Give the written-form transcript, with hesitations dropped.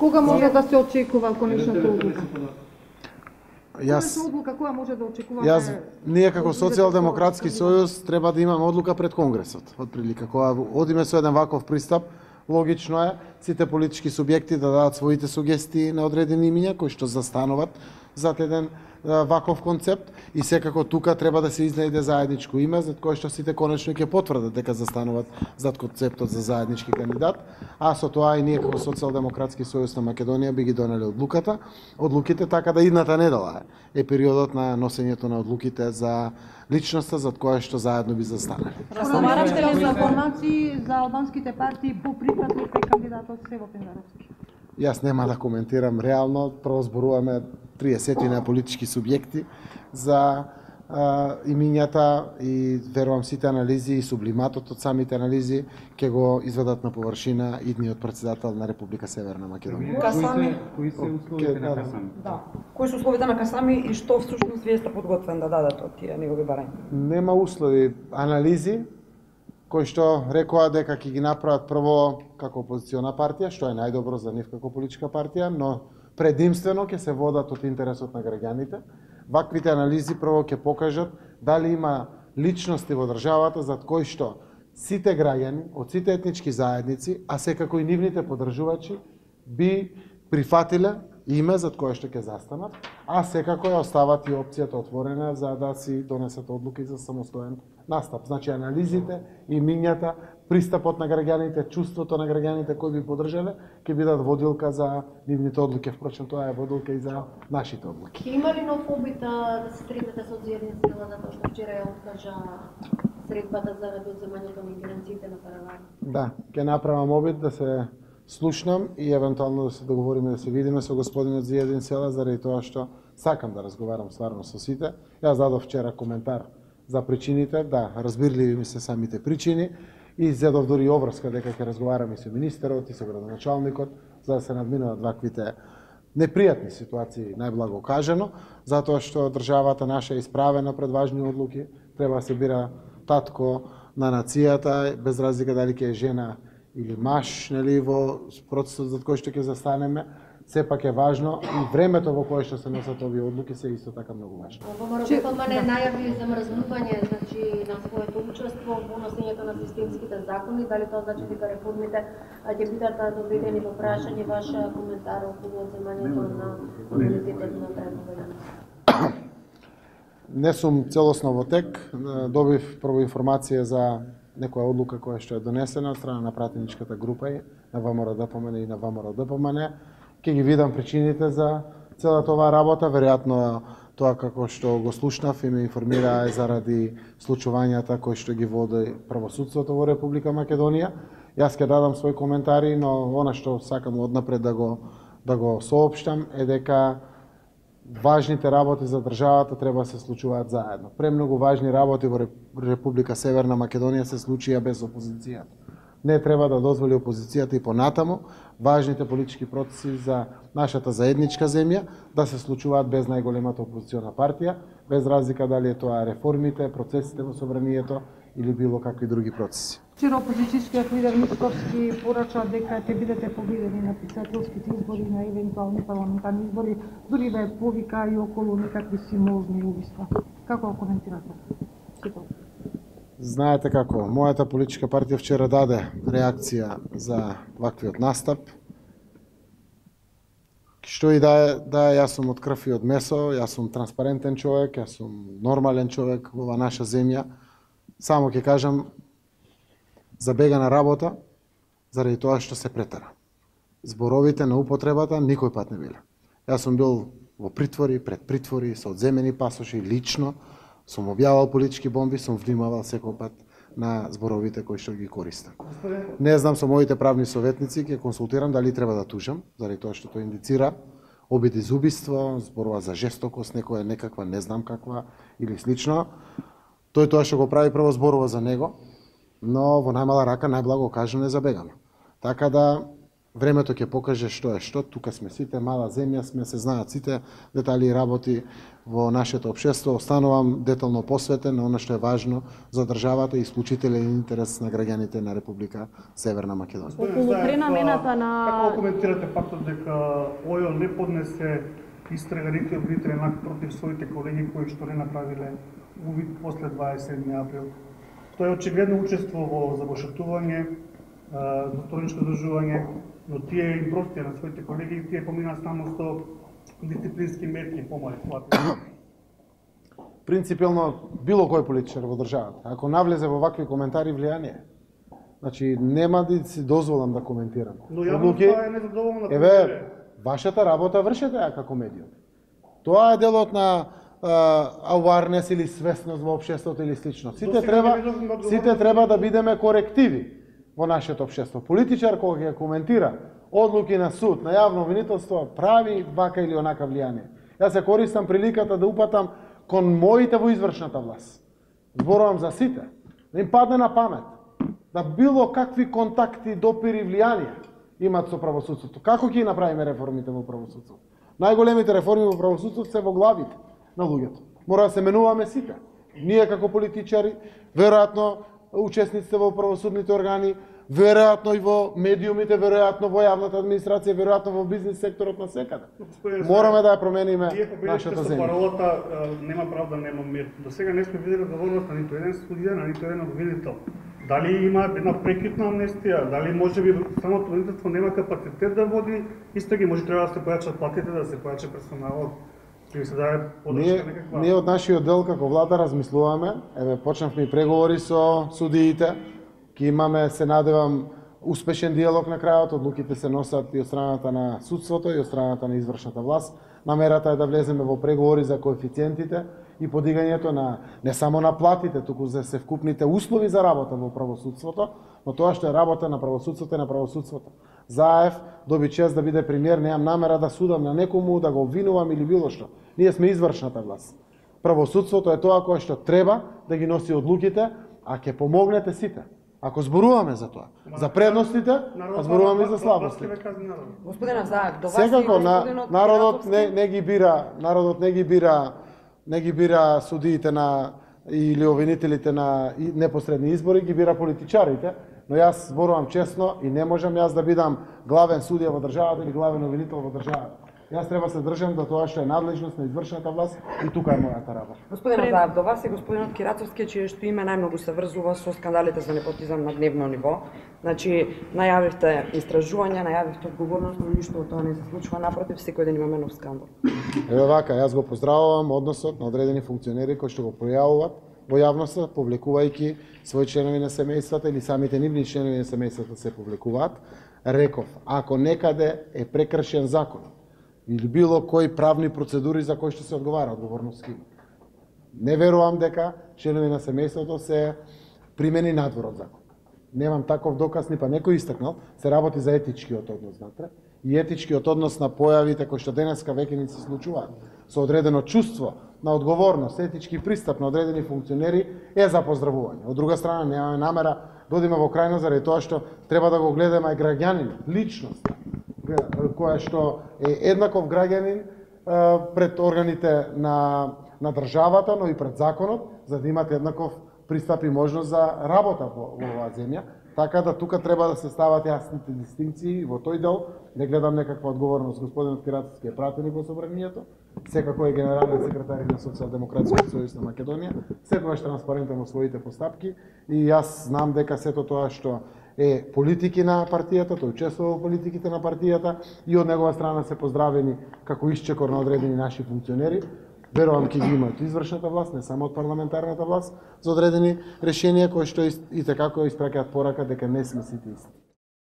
Кога може да се очекува конечната одлука? Јас одлука која може да очекуваме? Ние како Социјалдемократски сојуз треба да имаме одлука пред Конгресот. Отприлика кога одиме со еден ваков пристап, логично е сите политички субјекти да дадат своите сугестии на одредени имиња кои што застануваат зад еден ваков концепт и секако тука треба да се изнајде заедничко име за кое што сите конечно ќе потврдат дека застануваат зад концептот за заеднички кандидат, а со тоа и ние како Социјалдемократски сојуз на Македонија би ги донели одлуките така да идната недела е периодот на носењето на одлуките за личноста зад која што заедно би застанали. Разговаравте ли за формации за албанските партии по прифатливи кандидатот Сево Пендаровски? Јас нема да коментирам реално, прво зборуваме 30 на политички субјекти за имињата и верувам сите анализи и сублиматот од самите анализи ќе го изведат на површина идниот председател на Република Северна Македонија. Кои се условите на Касами? Да. Кои се условите на Касами и што всушност вие сте подготвен да дадете од тие негови барања? Нема услови, анализи кои што рекоа дека ќе ги направат прво како опозициона партија, што е најдобро за нив како политичка партија, но предимствено ќе се водат од интересот на граѓаните. Ваквите анализи прво ќе покажат дали има личности во државата зад кои што сите граѓани од сите етнички заедници, а секако и нивните поддржувачи би прифатиле име зад кое што ќе застанат, а секако ја остават и опцијата отворена за да си донесат одлуки за самостоен настап. Значи анализите, имињата, пристапот на граѓаните, чувството на граѓаните кои би поддржале, ќе бидат водилка за нивните одлуки. Впрочем, тоа е водилка и за нашите одлуки. Има ли нов обид да се сретнете со Зиедин Села затоа што вчера ја откажа средбата заради одземањето на ингеренциите на Паралани? Да, ќе направам обид да се слушнам и евентуално да се договориме да се видиме со господинот Зиедин Села заради тоа што сакам да разговарам стварно со сите. Јас дадов вчера коментар за причините, да, разбирливи ми се самите причини и зедов дури обврска дека ќе разговарам и со министерот и со градоначалникот за да се надминуваат ваквите непријатни ситуации, најблаго кажано, затоа што државата наша е исправена пред важни одлуки, треба да се бира татко на нацијата, без разлика дали ќе е жена или маж, нели, во процесот за кој што ќе застанеме, сепак е важно и времето во кое што се носат овие одлуки се исто така многу важно. ВМРО ДПМН најави замрзнување, значи на своето учество во носењето на системските закони, дали тоа значи дека реформите ќе бидат доведени во прашање, ваш коментар околу одземањето на имунитетот на Трайан? Не сум целосно во тек, добив прво информација за некоја одлука која што е донесена од страна на пратеничката група и на ВМРО ДПМН и на ВМРО ДПМН. Ќе ги видам причините за целата оваа работа, веројатно тоа како што го слушнав и ме информира е заради случувањата кои што ги води правосудството во Република Македонија. Јас ќе дадам своји коментари, но она што сакам однапред да го соопштам е дека важните работи за државата треба да се случуваат заедно. Премногу важни работи во Република Северна Македонија се случија без опозицијата. Не треба да дозволи опозицијата и понатаму важните политички процеси за нашата заедничка земја да се случуваат без најголемата опозициона партија, без разлика дали е тоа реформите, процесите во собранието или било какви други процеси. Вчера опозицијскиот лидер Мицковски порача дека ќе бидете победени на писателските избори, на евентуални парламентарни избори, дури да е повика и околу некакви символни убиства. Како го коментирате? Знаете како, мојата политичка партија вчера даде реакција за ваквиот настап. Што и да е, јас сум од крв и од месо, јас сум транспарентен човек, јас сум нормален човек во оваа наша земја. Само ќе кажам, забегана работа, заради тоа што се претера. Зборовите на употребата никој пат не биле. Јас сум бил во притвори, пред притвори, со одземени пасоши, лично, сум објавал политички бомби, сум внимавал секој пат на зборовите кои што ги користам. Не знам со моите правни советници, ќе консултирам дали треба да тужам, заради тоа што тоа индицира обиди за убиство, зборува за жестокост, некаква, не знам каква или слично. Тој тоа што го прави прво зборува за него, но во најмала рака најблаго кажано е забегано. Така да времето ќе покаже што е што, тука сме сите, мала земја сме, се знаат сите детали и работи во нашето општество. Останувам детално посветен на оно што е важно за државата и исклучителен интерес на граѓаните на Република Северна Македонија. Околу пренамената на... Како коментирате фактот дека ОЈО не поднесе истрага нити обвинителен акт против своите колеги кои што не направиле увид после 27 април? Тоа е очигледно учество во забошатување, достоинско здржување, но тие им простија на своите колеги и тие поминаа само со дисциплински мерки помали. Принципилно, било кој политичар во државата, ако навлезе во вакви коментари, влијание. Значи, нема да си дозволам да коментирам. Но јавноста е незадоволна. Еве, вашата работа вршете ја како медиум. Тоа е делот на awareness или свесност во општеството или слично. Сите треба да бидеме корективи во нашето општество. Политичар кога ќе коментира одлуки на суд, на јавно обвинителство, прави вака или онака влијание. Јас се користам приликата да упатам кон моите во извршната власт. Зборувам за сите. Да им падне на памет да било какви контакти, допири, влијанија имат со правосудството. Како ќе направиме реформите во правосудството? Најголемите реформи во правосудството се во главите на луѓето. Мора да се менуваме сите. Ние како политичари, веројатно учесниците во правосудните органи, веројатно и во медиумите, веројатно во јавната администрација, веројатно во бизнис секторот на секаде. Мораме да ја промениме нашата земја. Паролата нема правда, нема мир. До сега не сме видели одговорност на ниту еден судија, на ниту еден обвинител. Дали има една прекитна амнестија, дали можеби самото обвинителство нема капацитет да води истраги, може треба да се појачат платите, да се појача персоналот. Ние од нашиот дел како влада размислуваме, еве почнавме и преговори со судиите, ќе имаме, се надевам, успешен диалог на крајот, одлуките се носат и од страната на судството и од страната на извршната власт. Намерата е да влеземе во преговори за коефициентите и подигањето на не само на платите, туку за се вкупните услови за работа во правосудството, но тоа што е работа на правосудството е на правосудството. Заев доби чест да биде премиер, немам намера да судам на некому, да го обвинувам или било што. Ние сме извршната власт. Правосудството е тоа кое што треба да ги носи одлуките, а ќе помогнете сите. Ако зборуваме за тоа, за предностите, а зборуваме и за слабостите. Господин Заев, до вас секако народот не ги бира судиите на или обвинителите на непосредни избори, ги бира политичарите, но јас зборувам честно и не можам јас да бидам главен судија во државата или главен обвинител во државата. Јас треба се држам до тоа што е надлежност на извршната власт и тука е мојата работа. Господин Заев, до вас и господинот Кирацовски, чие што име најмногу се врзува со скандалите за непотизам на дневно ниво. Значи, најавивте истражување, најавивте одговорност, но ништо од тоа не се случува, напротив, секој ден имаме нов скандал. Еве вака, јас го поздравувам односот на одредени функционери кои што го пројавуваат во јавноста, публикувајќи своји членови на семејствата или самите нивни членови на семејствата се публикуваат. Реков, ако некаде е прекршен закон, или било кои правни процедури за кои што се одговара, одговорност има. Не верувам дека членови на семејството се примени надвор од закон. Немам таков доказ, ни па некој истакнал, се работи за етичкиот однос внатре и етичкиот однос на појавите кои што денеска веќе ни се случуваат со одредено чувство на одговорност, етички пристап на одредени функционери е за поздравување. Од друга страна, немаме намера да одиме во крајност заради тоа што треба да го гледаме и граѓанин, личност, која што е еднаков граѓанин пред органите на државата, но и пред законот, за да имате еднаков пристап и можност за работа во оваа земја. Така да тука треба да се стават јасните дистинкции во тој дел, не гледам некаква одговорност. Господинот Кирацовски е пратеник во собранието, секако е генерален секретар на Социјалдемократскиот сојуз на Македонија, секогаш транспарентен во своите постапки и јас знам дека сето тоа што е политики на партијата, тој учествува во политиките на партијата и од негова страна се поздравени како исчекор на одредени наши функционери. Верувам ќе ги имаат извршната власт, не само од парламентарната власт, за одредени решенија кои што и те како испраќаат порака дека не сме сите исти.